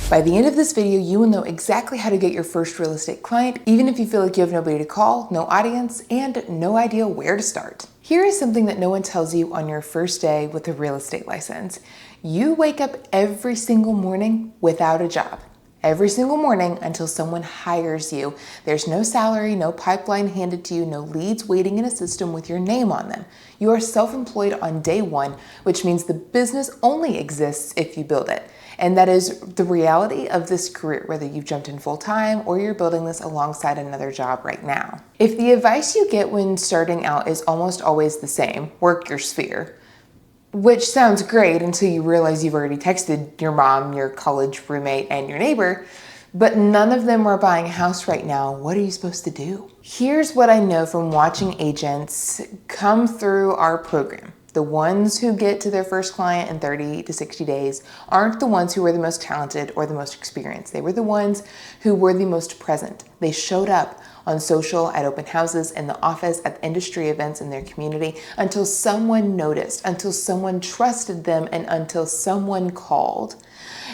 By the end of this video, you will know exactly how to get your first real estate client, even if you feel like you have nobody to call, no audience, and no idea where to start. Here is something that no one tells you on your first day with a real estate license. You wake up every single morning without a job. Every single morning until someone hires you. There's no salary, no pipeline handed to you, no leads waiting in a system with your name on them. You are self-employed on day one, which means the business only exists if you build it. And that is the reality of this career, whether you've jumped in full time or you're building this alongside another job right now. If the advice you get when starting out is almost always the same, work your sphere, which sounds great until you realize you've already texted your mom, your college roommate, and your neighbor, but none of them are buying a house right now. What are you supposed to do? Here's what I know from watching agents come through our program. The ones who get to their first client in 30 to 60 days aren't the ones who were the most talented or the most experienced. They were the ones who were the most present. They showed up on social, at open houses, in the office, at industry events in their community, until someone noticed, until someone trusted them, and until someone called.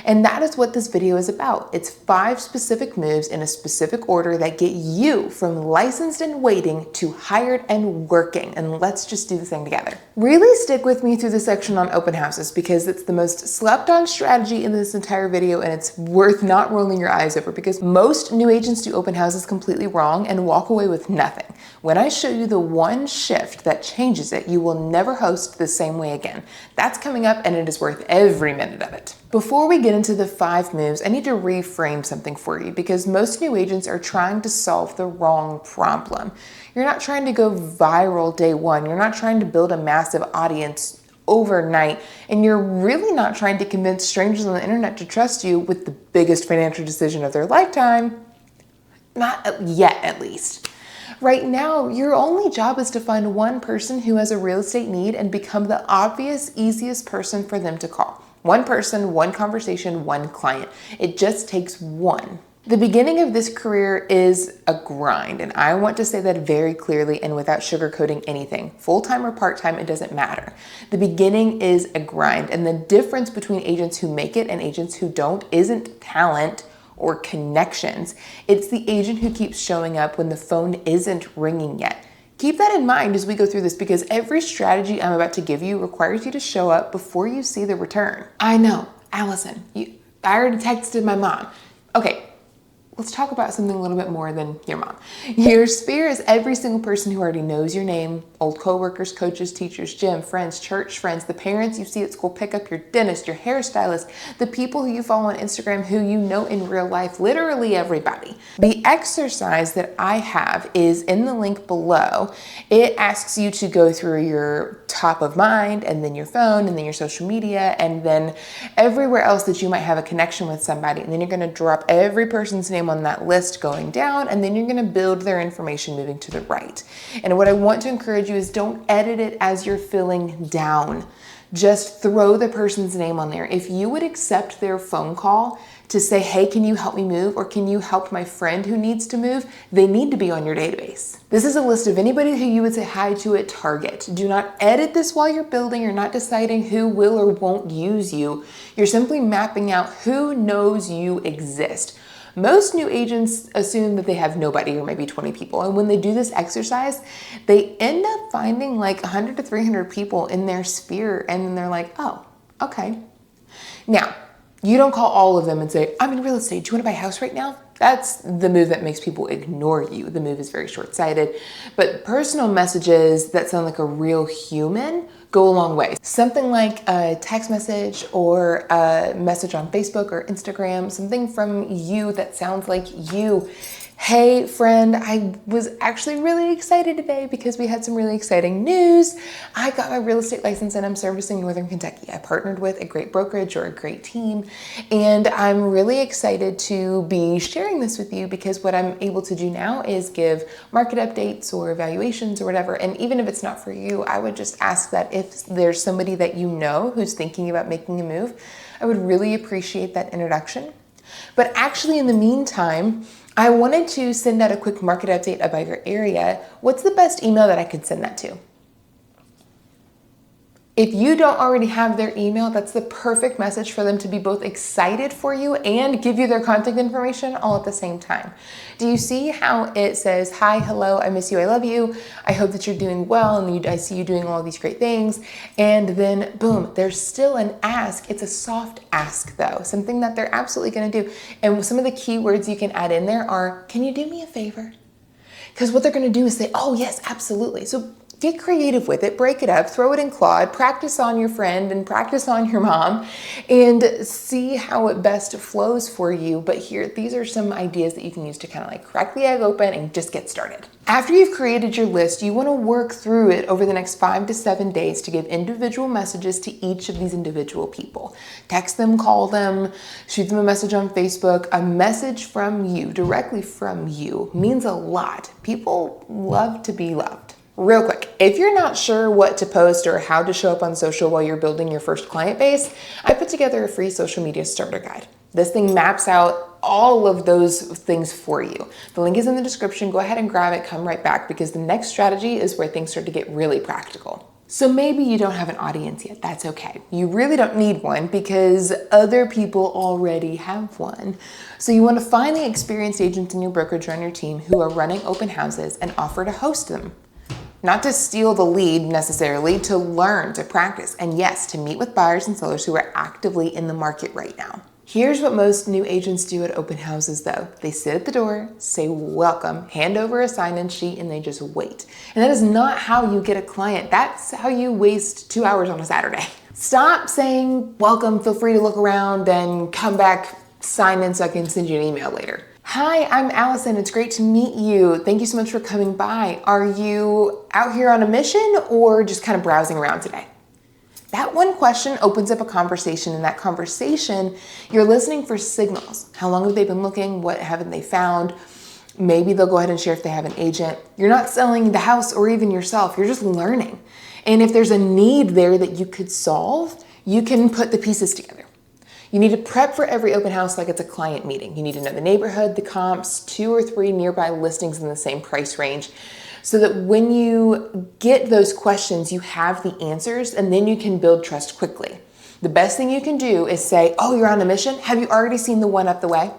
And that is what this video is about. It's 5 specific moves in a specific order that get you from licensed and waiting to hired and working. And let's just do this thing together. Really stick with me through the section on open houses because it's the most slept on strategy in this entire video, and it's worth not rolling your eyes over because most new agents do open houses completely wrong and walk away with nothing. When I show you the one shift that changes it, you will never host the same way again. That's coming up, and it is worth every minute of it. Before we get into the 5 moves, I need to reframe something for you because most new agents are trying to solve the wrong problem. You're not trying to go viral day one. You're not trying to build a massive audience overnight, and you're really not trying to convince strangers on the internet to trust you with the biggest financial decision of their lifetime. Not yet, at least. Right now, your only job is to find one person who has a real estate need and become the obvious, easiest person for them to call. One person, one conversation, one client. It just takes one. The beginning of this career is a grind, and I want to say that very clearly and without sugarcoating anything. Full-time or part-time, it doesn't matter. The beginning is a grind, and the difference between agents who make it and agents who don't isn't talent or connections. It's the agent who keeps showing up when the phone isn't ringing yet. Keep that in mind as we go through this because every strategy I'm about to give you requires you to show up before you see the return. I know, Allison, I already texted my mom. Okay, let's talk about something a little bit more than your mom. Your sphere is every single person who already knows your name, old coworkers, coaches, teachers, gym, friends, church friends, the parents you see at school pickup, your dentist, your hairstylist, the people who you follow on Instagram who you know in real life, literally everybody. The exercise that I have is in the link below. It asks you to go through your top of mind and then your phone and then your social media and then everywhere else that you might have a connection with somebody. And then you're gonna drop every person's name on that list going down, and then you're gonna build their information moving to the right. And what I want to encourage you is don't edit it as you're filling down. Just throw the person's name on there. If you would accept their phone call to say, hey, can you help me move? Or can you help my friend who needs to move? They need to be on your database. This is a list of anybody who you would say hi to at Target. Do not edit this while you're building. You're not deciding who will or won't use you. You're simply mapping out who knows you exist. Most new agents assume that they have nobody or maybe 20 people. And when they do this exercise, they end up finding like 100 to 300 people in their sphere. And then they're like, oh, okay. Now, you don't call all of them and say, I'm in real estate. Do you want to buy a house right now? That's the move that makes people ignore you. The move is very short-sighted, but personal messages that sound like a real human go a long way. Something like a text message or a message on Facebook or Instagram, something from you that sounds like you. Hey friend, I was actually really excited today because we had some really exciting news. I got my real estate license and I'm servicing Northern Kentucky. I partnered with a great brokerage or a great team, and I'm really excited to be sharing this with you because what I'm able to do now is give market updates or evaluations or whatever. And even if it's not for you, I would just ask that if there's somebody that you know who's thinking about making a move, I would really appreciate that introduction. But actually in the meantime, I wanted to send out a quick market update about your area. What's the best email that I could send that to? If you don't already have their email, that's the perfect message for them to be both excited for you and give you their contact information all at the same time. Do you see how it says, hi, hello, I miss you, I love you, I hope that you're doing well, and I see you doing all these great things, and then boom, there's still an ask. It's a soft ask though, something that they're absolutely gonna do. And some of the key words you can add in there are, can you do me a favor? Because what they're gonna do is say, oh yes, absolutely. So get creative with it, break it up, throw it in Claude, practice on your friend and practice on your mom, and see how it best flows for you. But here, these are some ideas that you can use to kind of like crack the egg open and just get started. After you've created your list, you want to work through it over the next 5 to 7 days to give individual messages to each of these individual people. Text them, call them, shoot them a message on Facebook. A message from you, directly from you, means a lot. People love to be loved. Real quick, if you're not sure what to post or how to show up on social while you're building your first client base, I put together a free social media starter guide. This thing maps out all of those things for you. The link is in the description. Go ahead and grab it, come right back, because the next strategy is where things start to get really practical. So maybe you don't have an audience yet. That's okay. You really don't need one because other people already have one. So you want to find the experienced agents in your brokerage or on your team who are running open houses and offer to host them. Not to steal the lead necessarily, to learn, to practice, and yes, to meet with buyers and sellers who are actively in the market right now. Here's what most new agents do at open houses though. They sit at the door, say welcome, hand over a sign-in sheet, and they just wait. And that is not how you get a client. That's how you waste 2 hours on a Saturday. Stop saying welcome, feel free to look around, then come back, sign in so I can send you an email later. Hi, I'm Allison. It's great to meet you. Thank you so much for coming by. Are you out here on a mission or just kind of browsing around today? That one question opens up a conversation. In that conversation, you're listening for signals. How long have they been looking? What haven't they found? Maybe they'll go ahead and share if they have an agent. You're not selling the house or even yourself. You're just learning. And if there's a need there that you could solve, you can put the pieces together. You need to prep for every open house like it's a client meeting. You need to know the neighborhood, the comps, 2 or 3 nearby listings in the same price range, so that when you get those questions, you have the answers and then you can build trust quickly. The best thing you can do is say, oh, you're on a mission? Have you already seen the one up the way?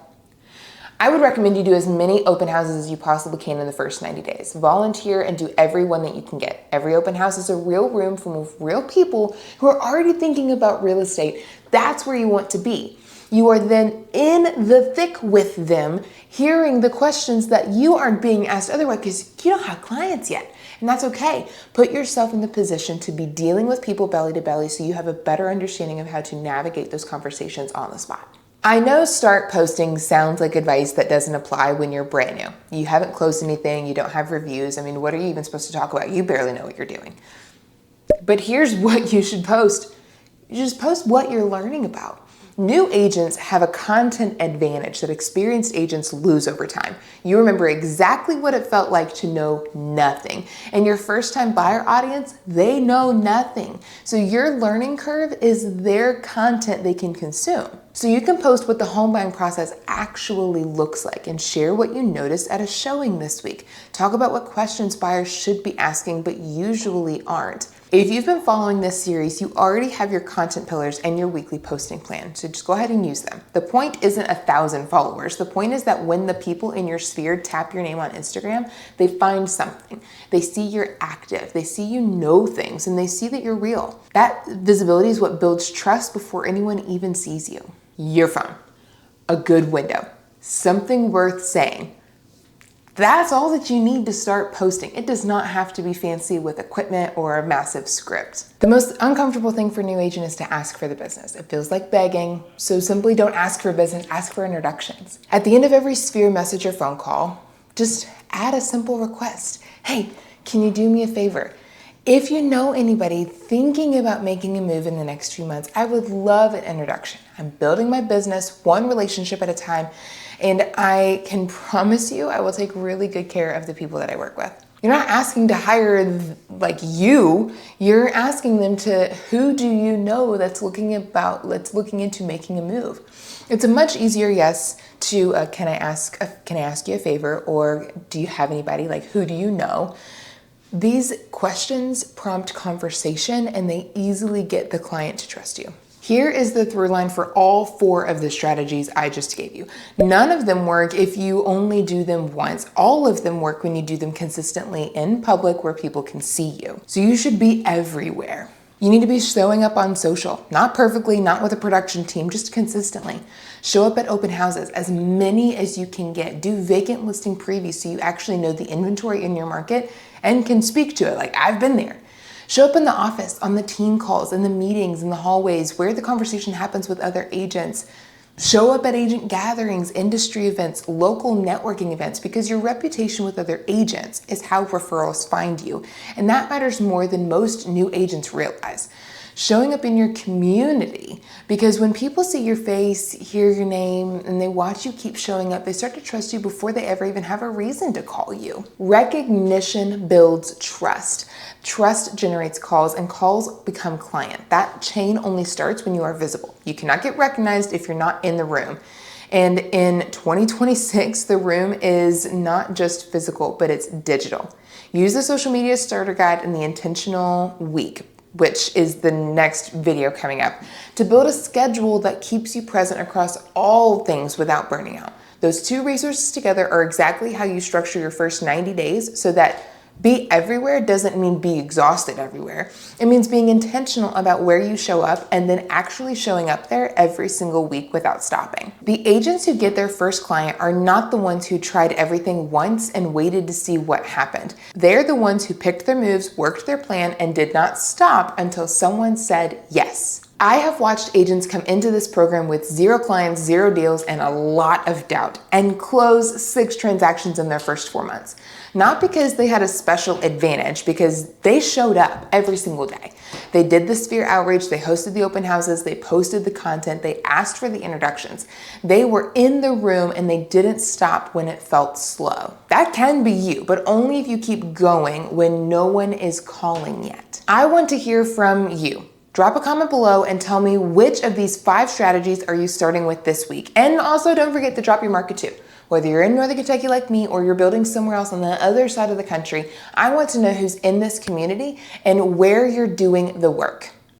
I would recommend you do as many open houses as you possibly can in the first 90 days. Volunteer and do every one that you can get. Every open house is a real room full of real people who are already thinking about real estate. That's where you want to be. You are then in the thick with them, hearing the questions that you aren't being asked otherwise because you don't have clients yet. And that's okay. Put yourself in the position to be dealing with people belly to belly so you have a better understanding of how to navigate those conversations on the spot. I know start posting sounds like advice that doesn't apply when you're brand new. You haven't closed anything, you don't have reviews. I mean, what are you even supposed to talk about? You barely know what you're doing. But here's what you should post. You just post what you're learning about. New agents have a content advantage that experienced agents lose over time. You remember exactly what it felt like to know nothing. And your first-time buyer audience, they know nothing. So your learning curve is their content they can consume. So you can post what the home buying process actually looks like and share what you noticed at a showing this week. Talk about what questions buyers should be asking but usually aren't. If you've been following this series, you already have your content pillars and your weekly posting plan, so just go ahead and use them. The point isn't 1,000 followers. The point is that when the people in your sphere tap your name on Instagram, they find something. They see you're active, they see you know things, and they see that you're real. That visibility is what builds trust before anyone even sees you. Your phone, a good window, something worth saying. That's all that you need to start posting. It does not have to be fancy with equipment or a massive script. The most uncomfortable thing for a new agent is to ask for the business. It feels like begging, so simply don't ask for business, ask for introductions. At the end of every sphere message or phone call, just add a simple request. Hey, can you do me a favor? If you know anybody thinking about making a move in the next few months, I would love an introduction. I'm building my business one relationship at a time, and I can promise you I will take really good care of the people that I work with. You're not asking to hire like you're asking them to, who do you know that's looking into making a move? It's a much easier yes to can I ask you a favor, or do you have anybody, like who do you know? These questions prompt conversation and they easily get the client to trust you. Here is the through line for all 4 of the strategies I just gave you. None of them work if you only do them once. All of them work when you do them consistently in public where people can see you. So you should be everywhere. You need to be showing up on social, not perfectly, not with a production team, just consistently. Show up at open houses, as many as you can get. Do vacant listing previews so you actually know the inventory in your market and can speak to it. Like, I've been there. Show up in the office, on the team calls, in the meetings, in the hallways, where the conversation happens with other agents. Show up at agent gatherings, industry events, local networking events, because your reputation with other agents is how referrals find you. And that matters more than most new agents realize. Showing up in your community, because when people see your face, hear your name, and they watch you keep showing up, they start to trust you before they ever even have a reason to call you. Recognition builds trust. Trust generates calls, and calls become client. That chain only starts when you are visible. You cannot get recognized if you're not in the room. And in 2026, the room is not just physical, but it's digital. Use the social media starter guide in the intentional week, which is the next video coming up, to build a schedule that keeps you present across all things without burning out. Those 2 resources together are exactly how you structure your first 90 days, so that be everywhere doesn't mean be exhausted everywhere. It means being intentional about where you show up and then actually showing up there every single week without stopping. The agents who get their first client are not the ones who tried everything once and waited to see what happened. They're the ones who picked their moves, worked their plan, and did not stop until someone said yes. I have watched agents come into this program with 0 clients, 0 deals, and a lot of doubt, and close 6 transactions in their first 4 months. Not because they had a special advantage, because they showed up every single day. They did the sphere outreach, they hosted the open houses, they posted the content, they asked for the introductions. They were in the room and they didn't stop when it felt slow. That can be you, but only if you keep going when no one is calling yet. I want to hear from you. Drop a comment below and tell me which of these 5 strategies are you starting with this week. And also don't forget to drop your market too. Whether you're in Northern Kentucky like me or you're building somewhere else on the other side of the country, I want to know who's in this community and where you're doing the work.